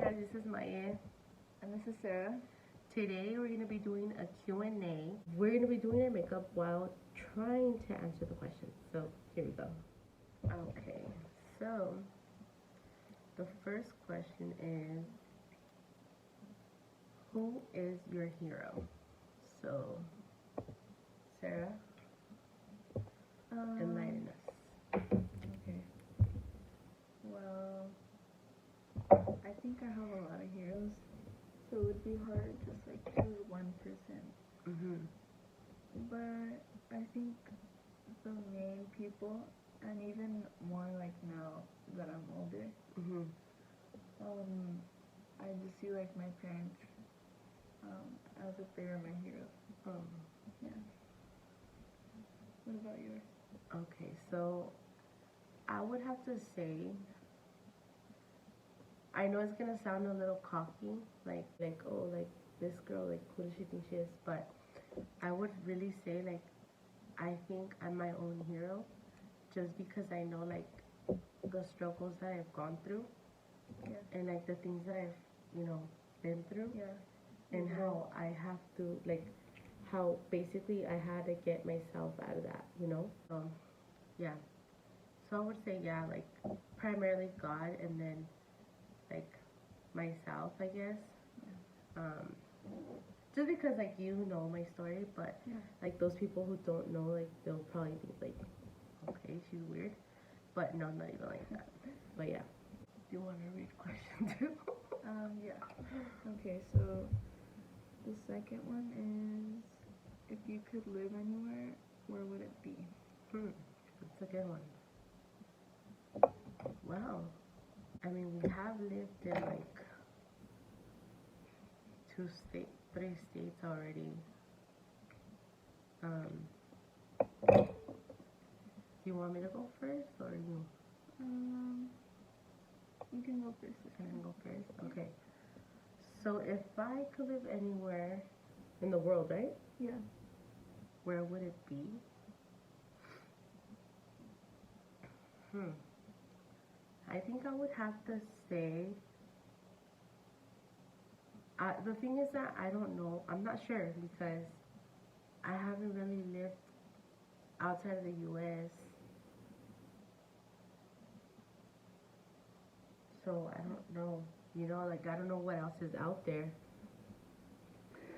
guys, this is Maya. And this is Sarah. Today we're going to be doing a Q&A. We're going to be doing our makeup while trying to answer the questions. So here we go. Okay, so the first question is, who is your hero? So, Sarah, enlighten us. Okay. Well, I think I have a lot of heroes, so it would be hard to just like choose one person. But I think the main people, and even more like now that I'm older, I just see like my parents as if they were my heroes. Yeah. What about yours? Okay, so I would have to say, I know it's gonna sound a little cocky, like oh, like this girl, like who does she think she is? But I would really say like I think I'm my own hero, just because I know like the struggles that I've gone through, and like the things that I've been through, and how I have to like how basically I had to get myself out of that, yeah. So I would say like primarily God, and then like myself, I guess. Just because like you know my story, but like those people who don't know, like they'll probably think like, okay, she's weird, but no, not even like that. But yeah. Do you want to read question two? Yeah. Okay, so the second one is, if you could live anywhere, where would it be? That's a good one. Wow. I mean, we have lived in like 3 states already. You want me to go first, or you? You can go first. I can go first? Okay. So if I could live anywhere in the world, right? Yeah. Where would it be? I think I would have to say, the thing is that I don't know. I'm not sure because I haven't really lived outside of the U.S. So I don't know. Like I don't know what else is out there.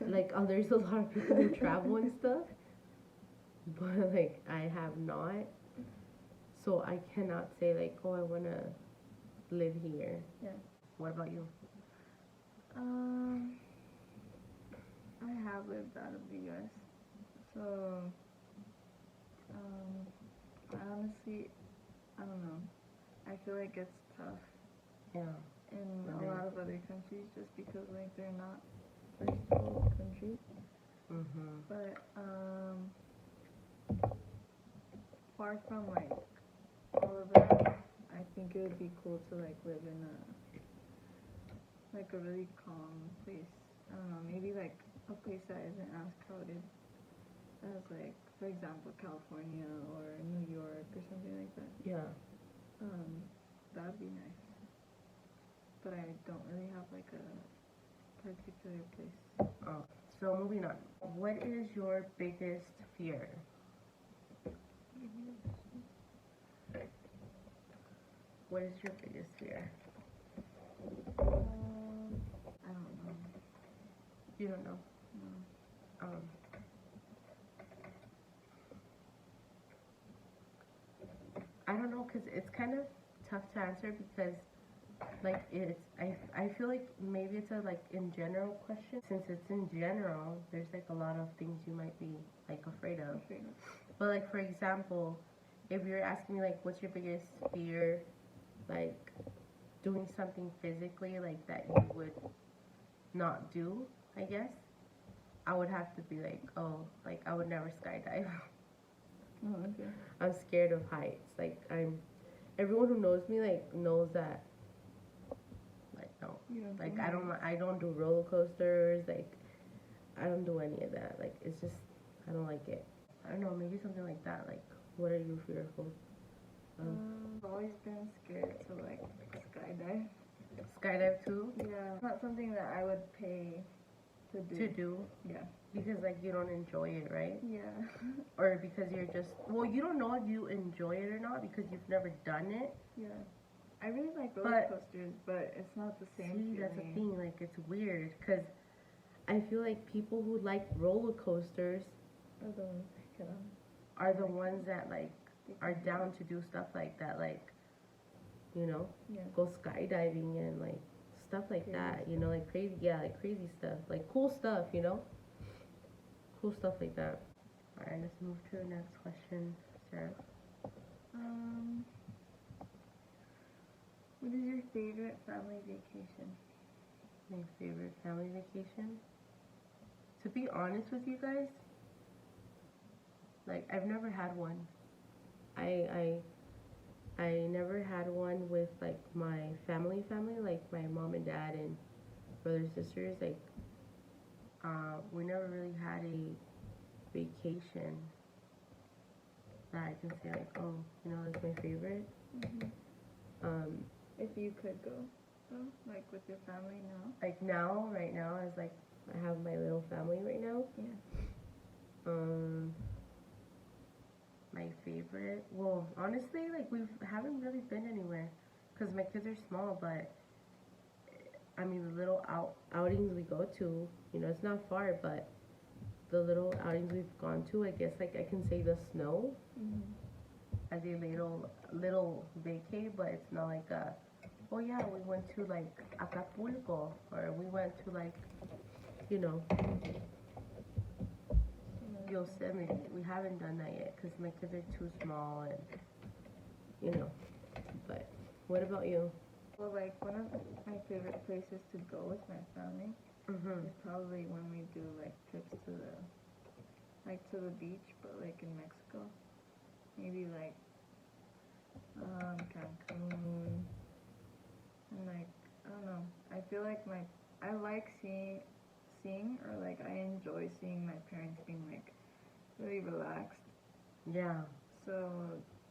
Like, there's a lot of people who travel and stuff, but like I have not. So I cannot say like, oh, I wanna live here. Yeah. What about you? I have lived out of the U.S. So, honestly, I don't know. I feel like it's tough. Yeah. In a lot of other countries, just because like they're not first world countries. But far from like all of that, I think it would be cool to like live in a really calm place. I don't know, maybe like a place that isn't as crowded as like, for example, California or New York or something like that. Yeah. That would be nice. But I don't really have like a particular place. Oh, so moving on. What is your biggest fear? What is your biggest fear? I don't know. You don't know? No. I don't know, because it's kind of tough to answer because like I feel like maybe it's a like in general question. Since it's in general, there's like a lot of things you might be like afraid of. But like for example, if you're asking me like what's your biggest fear, like doing something physically like that you would not do, I guess I would have to be like, oh, like I would never skydive. Oh, okay. I'm scared of heights. Like everyone who knows me like knows that. Like no, like I don't do roller coasters. Like I don't do any of that. Like it's just I don't like it. I don't know, maybe something like that. Like what are you fearful? I've always been scared to like skydive. Skydive too? Yeah, it's not something that I would pay to do. To do? Yeah. Because like you don't enjoy it, right? Yeah. Or because you're just, well, you don't know if you enjoy it or not because you've never done it. Yeah. I really like roller coasters, but it's not the same feeling. That's the thing, like it's weird because I feel like people who like roller coasters Are the ones that get on. are the ones that like are down to do stuff like that, like, you know, Yeah. go skydiving and like stuff like Crazy that, you know, like crazy, yeah, like crazy stuff, like cool stuff, you know, cool stuff like that. All right, let's move to the next question, Sarah. What is your favorite family vacation? My favorite family vacation? To be honest with you guys, like I've never had one. I never had one with like my family, like my mom and dad and brothers, sisters. Like, we never really had a vacation that I can say like, oh, you know, that's my favorite. If you could go, though, like with your family now. Like now, right now, as like I have my little family right now. Yeah. My favorite, well, honestly, like we haven't really been anywhere because my kids are small, but I mean the little outings we go to, you know, it's not far, but the little outings we've gone to, I guess like I can say the snow as a little vacay, but it's not like a, oh yeah, we went to like Acapulco or we went to like, you know, Yosemite. We haven't done that yet because my kids are too small and, you know, but what about you? Well, like one of my favorite places to go with my family is probably when we do like trips to the beach, but like in Mexico. Maybe like Cancun, and like I don't know. I feel like I like seeing or like I enjoy seeing my parents being like really relaxed. Yeah. So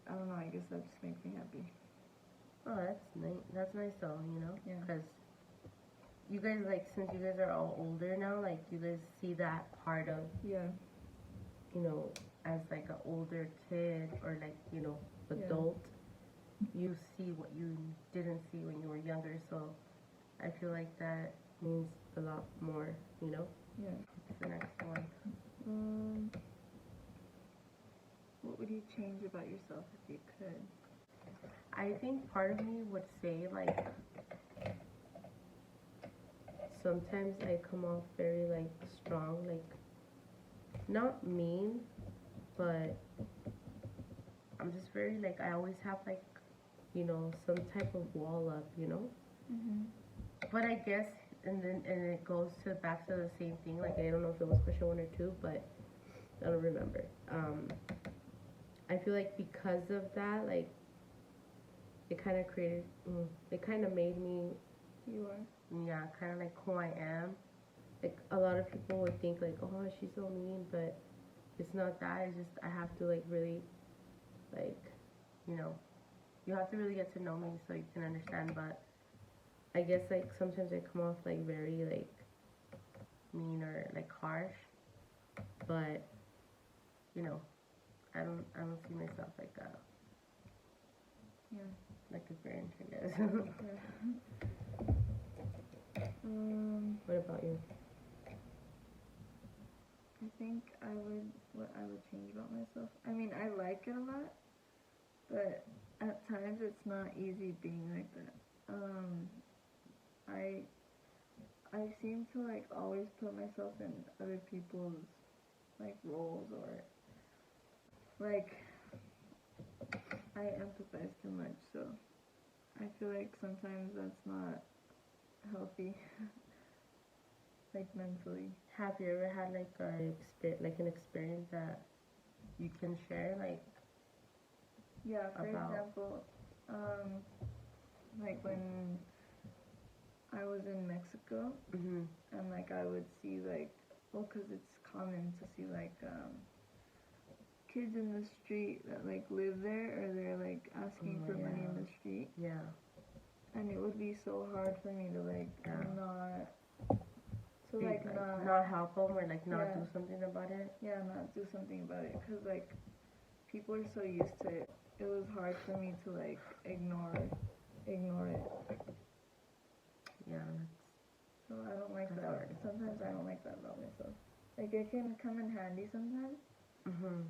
I don't know. I guess that just makes me happy. Oh, that's nice. That's nice though, you know, Yeah. because you guys like since you guys are all older now, like you guys see that part of Yeah. you know, as like an older kid or like, you know, adult, you see what you didn't see when you were younger. So I feel like that means a lot more, you know? Yeah. What's the next one? What would you change about yourself if you could? I think part of me would say like sometimes I come off very like strong, like not mean, but I'm just very like I always have like, you know, some type of wall up, you know. But I guess and it goes to back to the same thing. Like I don't know if it was question 1 or 2, but I don't remember. I feel like because of that, like it kind of created, it kind of made me. You are. Yeah, kind of like who I am. Like a lot of people would think like, oh, she's so mean, but it's not that. It's just I have to like really, like, you know, you have to really get to know me so you can understand. But I guess like sometimes I come off like very like mean or like harsh, but you know, I don't see myself like a like a Grinch, I guess. What about you? I think what I would change about myself. I mean, I like it a lot, but at times it's not easy being like that. I seem to like always put myself in other people's like roles or like I empathize too much, so I feel like sometimes that's not healthy, like mentally. Have you ever had like an experience that you can share, like? Yeah, for example, like when I was in Mexico, and like I would see like, well, 'cause it's common to see like kids in the street that like live there or they're like asking for money in the street. Yeah. and it would be so hard for me to like Yeah. not to Be, like not help them or like not Yeah. do something about it. yeah, not do something about it, because like people are so used to it. It was hard for me to like ignore it. Yeah, So I don't like That's that. hard. Sometimes I don't like that about myself. Like it can come in handy sometimes,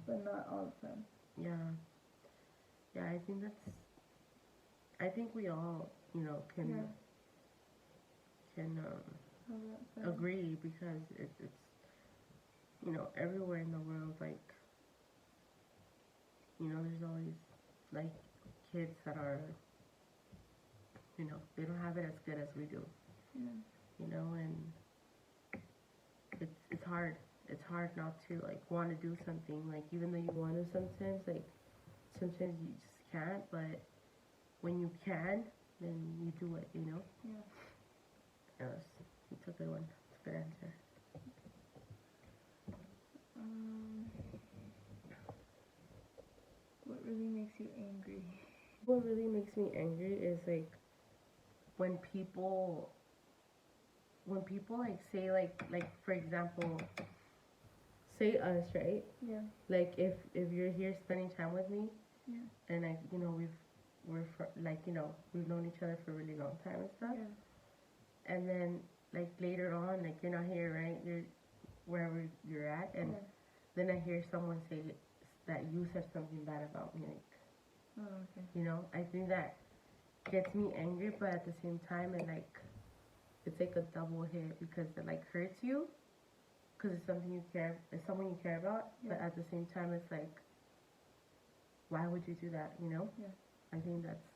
but not all the time. yeah, yeah. I think we all, can Yeah. can How's that sound? agree because it's everywhere in the world, like there's always like kids that are they don't have it as good as we do, Yeah. and it's hard. It's hard not to like want to do something, like even though you want to sometimes you just can't, but when you can, then you do it, Yeah. Yes, it's a good one. It's a good answer. What really makes you angry? What really makes me angry is like when people like say like for example, say us, right? Yeah. Like if you're here spending time with me, Yeah. and like we've known each other for a really long time and stuff, Yeah. and then like later on, like you're not here, right? You're wherever you're at, and Yeah. then I hear someone say that you said something bad about me, like Oh, okay. I think that gets me angry, but at the same time, it's like a double hit because it like hurts you, because it's someone you care about, but Yeah. at the same time, it's like, why would you do that? Yeah. I think that's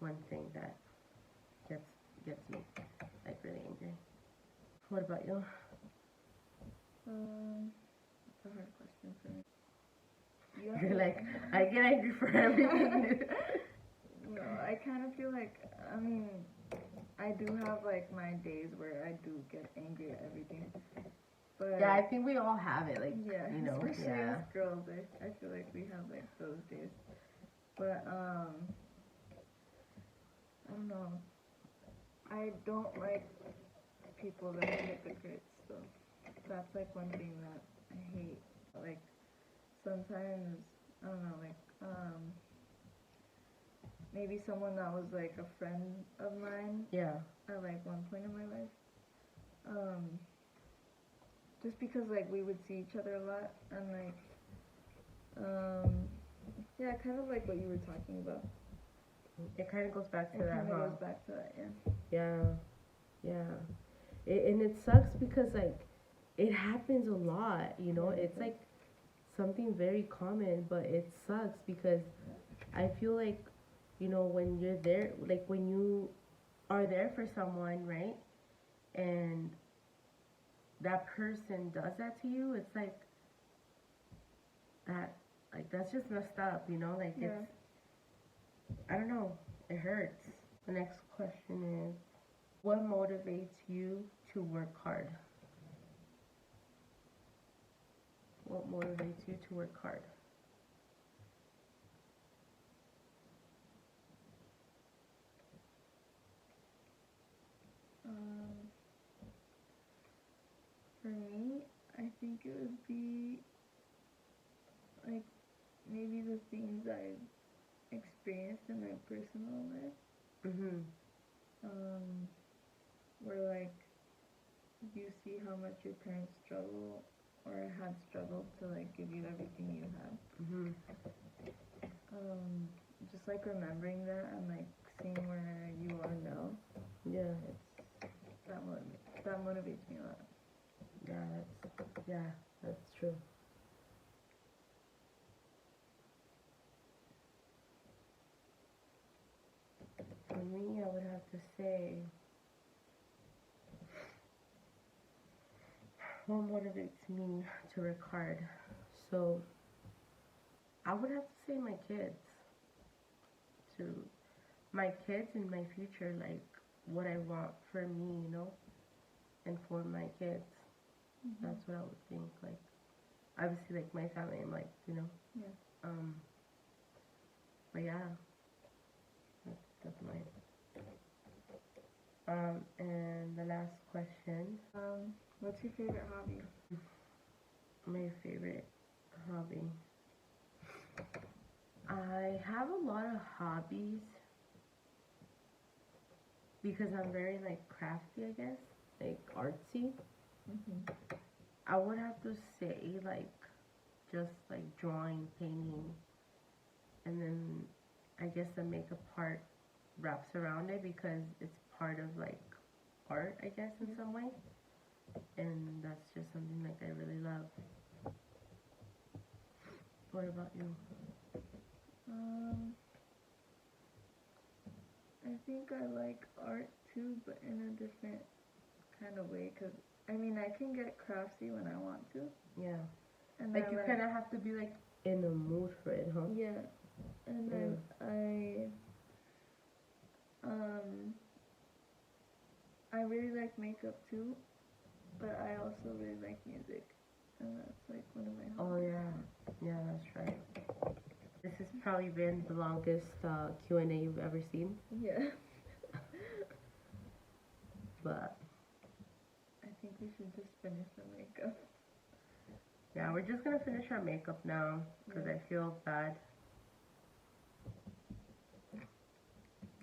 one thing that gets me like really angry. What about you? That's a hard question for me. You're like, I get angry for everything. No, I kind of feel like, I mean, I do have like my days where I do get angry at everything. But Yeah, I think we all have it, like, yeah, especially yeah. as girls, I feel like we have like those days. But I don't know. I don't like people that are hypocrites. So that's like one thing that I hate. Like sometimes I don't know, like maybe someone that was like a friend of mine Yeah. at like one point in my life. Just because like we would see each other a lot and like yeah, kind of like what you were talking about. It kind of goes back to It that, kind of huh? goes back to that, yeah. Yeah, yeah. And it sucks because like it happens a lot, It's like something very common, but it sucks because I feel like, when you're there, like when you are there for someone, right? And that person does that to you, it's like that, like that's just messed up, Like Yeah. I don't know, it hurts. The next question is, what motivates you to work hard? What motivates you to work hard? For me, I think it would be like maybe the things I've experienced in my personal life. Mhm. Where like you see how much your parents struggle or had struggled to like give you everything you have. Mhm. Just like remembering that and like seeing where you are now. Yeah. That motivates me a lot. Yeah, that's true. For me, I would have to say, what motivates me to work hard? So, I would have to say my kids. To my kids and my future, like what I want for me, and for my kids. That's what I would think. Like, obviously, like my family, I'm like, Yeah. But yeah, that's mine. And the last question, What's your favorite hobby? my favorite hobby. I have a lot of hobbies because I'm very like crafty, I guess, like artsy. I would have to say like just like drawing, painting, and then I guess the makeup part wraps around it because it's part of like art, I guess, in some way. And that's just something like I really love. What about you? I think I like art too, but in a different kind of way. Cause I mean, I can get crafty when I want to. Yeah. And Like I you kind of have to be like in a mood for it, huh? Yeah. And then I really like makeup too, but I also really like music, and that's like one of my Oh hobbies. yeah, that's right. This has probably been the longest Q&A you've ever seen, Yeah. but I think we should just finish the makeup. yeah, we're just gonna finish our makeup now because I feel bad.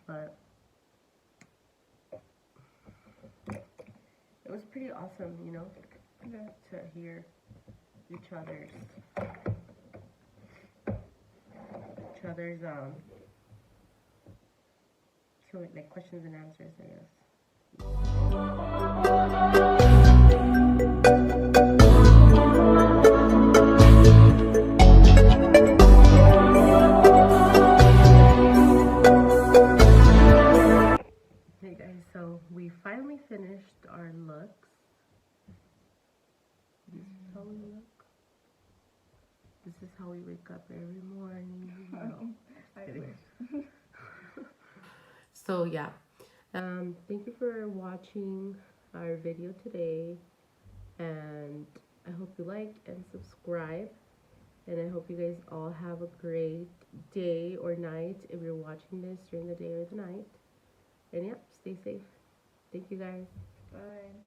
But it was pretty awesome, you know, to hear each other's like questions and answers, I guess. Hey guys, so we finally finished our looks. This is how we look. This is how we wake up every morning. No, I kidding. wish. So yeah, thank you for watching our video today, and I hope you like and subscribe, and I hope you guys all have a great day or night if you're watching this during the day or the night. And yeah, stay safe. Thank you guys. Bye.